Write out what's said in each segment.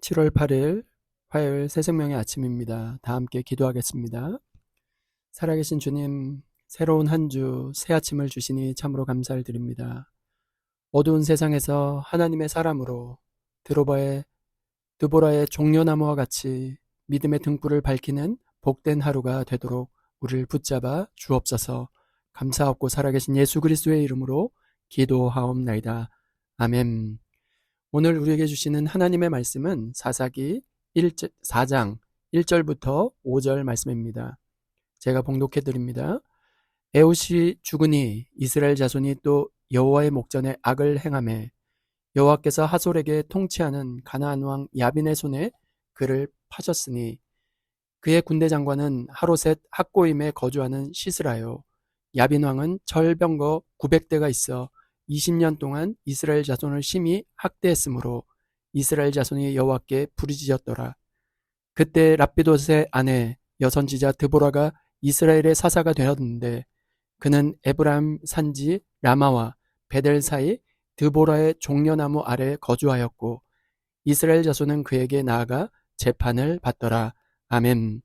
7월 8일 화요일 새생명의 아침입니다. 다 함께 기도하겠습니다. 살아계신 주님, 새로운 한 주, 새 아침을 주시니 참으로 감사를 드립니다. 어두운 세상에서 하나님의 사람으로 드보라의 종려나무와 같이 믿음의 등불을 밝히는 복된 하루가 되도록 우리를 붙잡아 주옵소서. 감사하고 살아계신 예수 그리스도의 이름으로 기도하옵나이다. 아멘. 오늘 우리에게 주시는 하나님의 말씀은 사사기 4장 1절부터 5절 말씀입니다. 제가 봉독해 드립니다. 에훗이 죽으니 이스라엘 자손이 또 여호와의 목전에 악을 행하매 여호와께서 하솔에게 통치하는 가나안 왕 야빈의 손에 그를 파셨으니 그의 군대 장관은 하로셋 학고임에 거주하는 시스라요. 야빈 왕은 철병거 900대가 있어 20년 동안 이스라엘 자손을 심히 학대했으므로 이스라엘 자손이 여호와께 부르짖었더라. 그때 랍비돗의 아내 여선지자 드보라가 이스라엘의 사사가 되었는데 그는 에브라임 산지 라마와 베델 사이 드보라의 종려나무 아래 거주하였고 이스라엘 자손은 그에게 나아가 재판을 받더라. 아멘.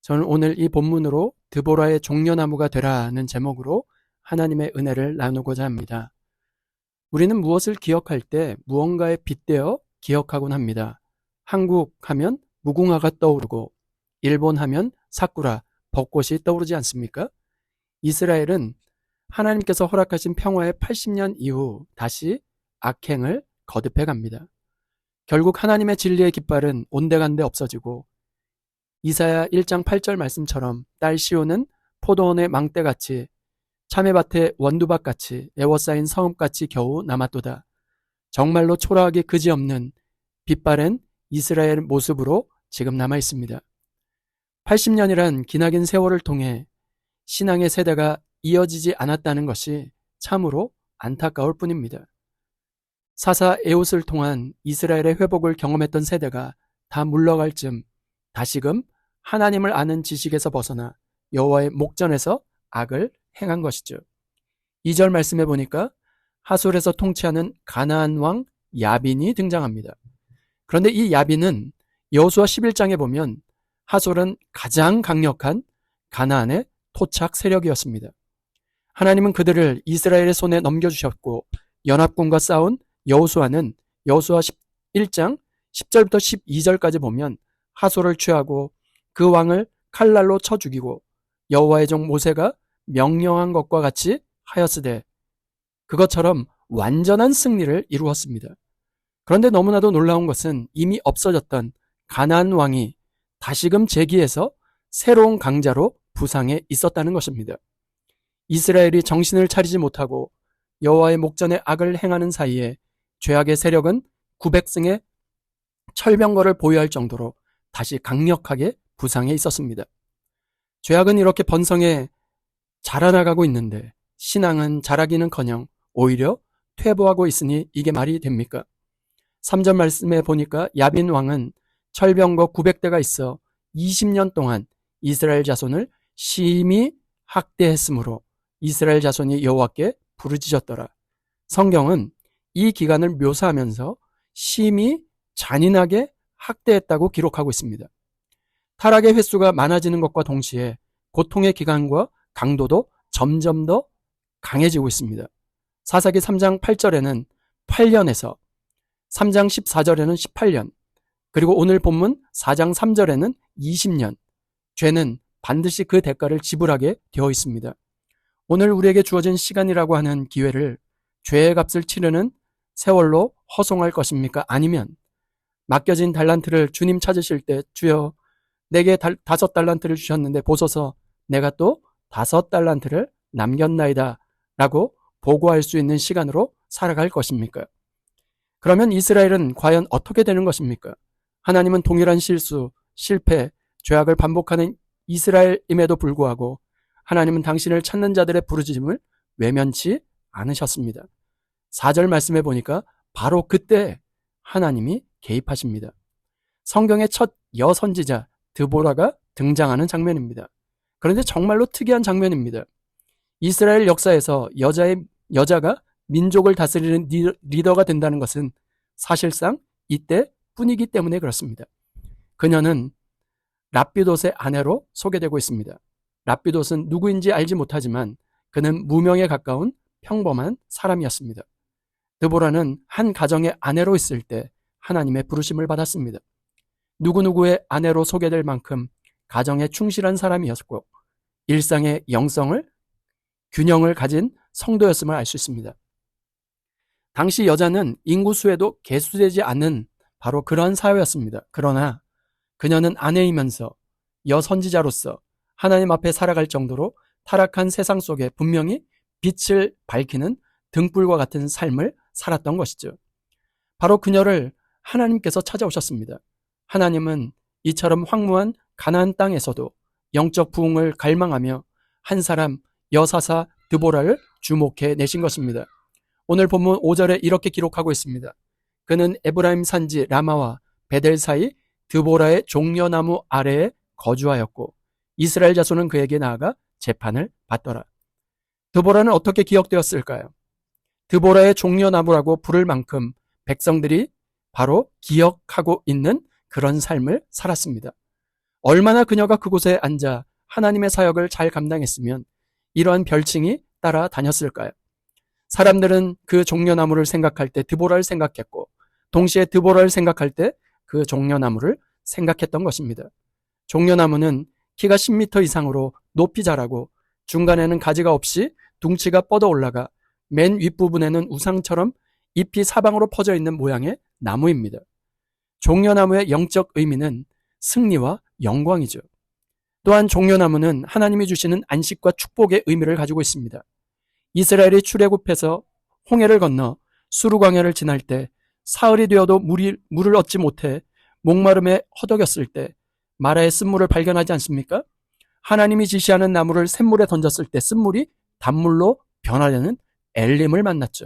저는 오늘 이 본문으로 드보라의 종려나무가 되라는 제목으로 하나님의 은혜를 나누고자 합니다. 우리는 무엇을 기억할 때 무언가에 빗대어 기억하곤 합니다. 한국 하면 무궁화가 떠오르고 일본 하면 사쿠라, 벚꽃이 떠오르지 않습니까? 이스라엘은 하나님께서 허락하신 평화의 80년 이후 다시 악행을 거듭해 갑니다. 결국 하나님의 진리의 깃발은 온데간데 없어지고 이사야 1장 8절 말씀처럼 딸 시온은 포도원의 망대같이 참외밭의 원두밭같이 애워싸인 성읍같이 겨우 남았도다. 정말로 초라하기 그지없는 빛바랜 이스라엘 모습으로 지금 남아 있습니다. 80년이란 기나긴 세월을 통해 신앙의 세대가 이어지지 않았다는 것이 참으로 안타까울 뿐입니다. 사사 에훗을 통한 이스라엘의 회복을 경험했던 세대가 다 물러갈 즈음 다시금 하나님을 아는 지식에서 벗어나 여호와의 목전에서 악을 행한 것이죠. 2절 말씀해 보니까 하솔에서 통치하는 가나안 왕 야빈이 등장합니다. 그런데 이 야빈은 여호수아 11장에 보면 하솔은 가장 강력한 가나안의 토착 세력이었습니다. 하나님은 그들을 이스라엘의 손에 넘겨주셨고 연합군과 싸운 여호수아는 여호수아 1장 10절부터 12절까지 보면 하솔을 취하고 그 왕을 칼날로 쳐 죽이고 여호와의 종 모세가 명령한 것과 같이 하였으되 그것처럼 완전한 승리를 이루었습니다. 그런데 너무나도 놀라운 것은 이미 없어졌던 가나안 왕이 다시금 재기해서 새로운 강자로 부상해 있었다는 것입니다. 이스라엘이 정신을 차리지 못하고 여호와의 목전에 악을 행하는 사이에 죄악의 세력은 900승의 철병거를 보유할 정도로 다시 강력하게 부상해 있었습니다. 죄악은 이렇게 번성해 자라나가고 있는데 신앙은 자라기는커녕 오히려 퇴보하고 있으니 이게 말이 됩니까? 3절 말씀에 보니까 야빈 왕은 철병거 900대가 있어 20년 동안 이스라엘 자손을 심히 학대했으므로 이스라엘 자손이 여호와께 부르짖었더라. 성경은 이 기간을 묘사하면서 심히 잔인하게 학대했다고 기록하고 있습니다. 타락의 횟수가 많아지는 것과 동시에 고통의 기간과 강도도 점점 더 강해지고 있습니다. 사사기 3장 8절에는 8년에서 3장 14절에는 18년, 그리고 오늘 본문 4장 3절에는 20년, 죄는 반드시 그 대가를 지불하게 되어 있습니다. 오늘 우리에게 주어진 시간이라고 하는 기회를 죄의 값을 치르는 세월로 허송할 것입니까? 아니면 맡겨진 달란트를 주님 찾으실 때 주여 내게 5달란트를 주셨는데 보소서 내가 또 5달란트를 남겼나이다 라고 보고할 수 있는 시간으로 살아갈 것입니까? 그러면 이스라엘은 과연 어떻게 되는 것입니까? 하나님은 동일한 실수, 실패, 죄악을 반복하는 이스라엘임에도 불구하고 하나님은 당신을 찾는 자들의 부르짖음을 외면치 않으셨습니다. 4절 말씀해 보니까 바로 그때 하나님이 개입하십니다. 성경의 첫 여선지자 드보라가 등장하는 장면입니다. 그런데 정말로 특이한 장면입니다. 이스라엘 역사에서 여자가 민족을 다스리는 리더가 된다는 것은 사실상 이때 뿐이기 때문에 그렇습니다. 그녀는 랍비돗의 아내로 소개되고 있습니다. 랍비돗은 누구인지 알지 못하지만 그는 무명에 가까운 평범한 사람이었습니다. 드보라는 한 가정의 아내로 있을 때 하나님의 부르심을 받았습니다. 누구누구의 아내로 소개될 만큼 가정에 충실한 사람이었고 일상의 균형을 가진 성도였음을 알 수 있습니다. 당시 여자는 인구수에도 계수되지 않는 바로 그러한 사회였습니다. 그러나 그녀는 아내이면서 여선지자로서 하나님 앞에 살아갈 정도로 타락한 세상 속에 분명히 빛을 밝히는 등불과 같은 삶을 살았던 것이죠. 바로 그녀를 하나님께서 찾아오셨습니다. 하나님은 이처럼 황무한 가나안 땅에서도 영적 부흥을 갈망하며 한 사람 여사사 드보라를 주목해 내신 것입니다. 오늘 본문 5절에 이렇게 기록하고 있습니다. 그는 에브라임 산지 라마와 베델 사이 드보라의 종려나무 아래에 거주하였고 이스라엘 자손은 그에게 나아가 재판을 받더라. 드보라는 어떻게 기억되었을까요? 드보라의 종려나무라고 부를 만큼 백성들이 바로 기억하고 있는 그런 삶을 살았습니다. 얼마나 그녀가 그곳에 앉아 하나님의 사역을 잘 감당했으면 이러한 별칭이 따라다녔을까요? 사람들은 그 종려나무를 생각할 때 드보라를 생각했고 동시에 드보라를 생각할 때 그 종려나무를 생각했던 것입니다. 종려나무는 키가 10m 이상으로 높이 자라고 중간에는 가지가 없이 둥치가 뻗어 올라가 맨 윗부분에는 우상처럼 잎이 사방으로 퍼져 있는 모양의 나무입니다. 종려나무의 영적 의미는 승리와 영광이죠. 또한 종려나무는 하나님이 주시는 안식과 축복의 의미를 가지고 있습니다. 이스라엘이 출애굽해서 홍해를 건너 수르광야를 지날 때 사흘이 되어도 물을 얻지 못해 목마름에 허덕였을 때 마라의 쓴물을 발견하지 않습니까? 하나님이 지시하는 나무를 샘물에 던졌을 때 쓴물이 단물로 변화되는 엘림을 만났죠.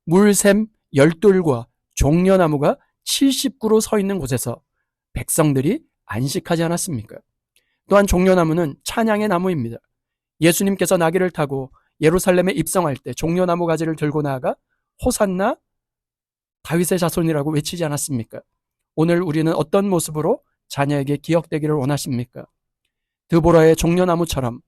물샘 12과 종려나무가 70그루 서 있는 곳에서 백성들이 안식하지 않았습니까? 또한 종려나무는 찬양의 나무입니다. 예수님께서 나귀를 타고 예루살렘에 입성할 때 종려나무 가지를 들고 나아가 호산나 다윗의 자손이라고 외치지 않았습니까? 오늘 우리는 어떤 모습으로 자녀에게 기억되기를 원하십니까? 드보라의 종려나무처럼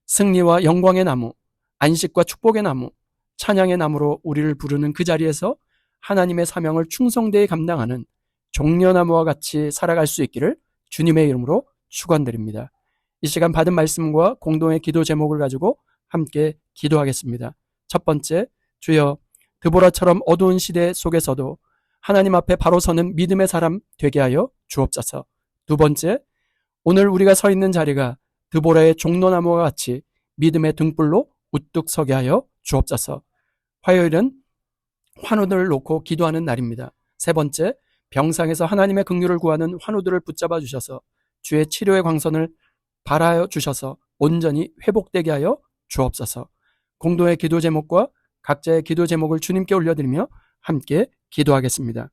승리와 영광의 나무, 안식과 축복의 나무, 찬양의 나무로 우리를 부르는 그 자리에서 하나님의 사명을 충성되이 감당하는 종려나무와 같이 살아갈 수 있기를 주님의 이름으로 축원드립니다. 이 시간 받은 말씀과 공동의 기도 제목을 가지고 함께 기도하겠습니다. 첫 번째, 주여 드보라처럼 어두운 시대 속에서도 하나님 앞에 바로 서는 믿음의 사람 되게 하여 주옵소서. 두 번째, 오늘 우리가 서 있는 자리가 드보라의 종려나무와 같이 믿음의 등불로 우뚝 서게 하여 주옵소서. 화요일은 환우들을 놓고 기도하는 날입니다. 세 번째, 병상에서 하나님의 긍휼을 구하는 환우들을 붙잡아 주셔서 주의 치료의 광선을 발하여 주셔서 온전히 회복되게 하여 주옵소서. 공동의 기도 제목과 각자의 기도 제목을 주님께 올려드리며 함께 기도하겠습니다.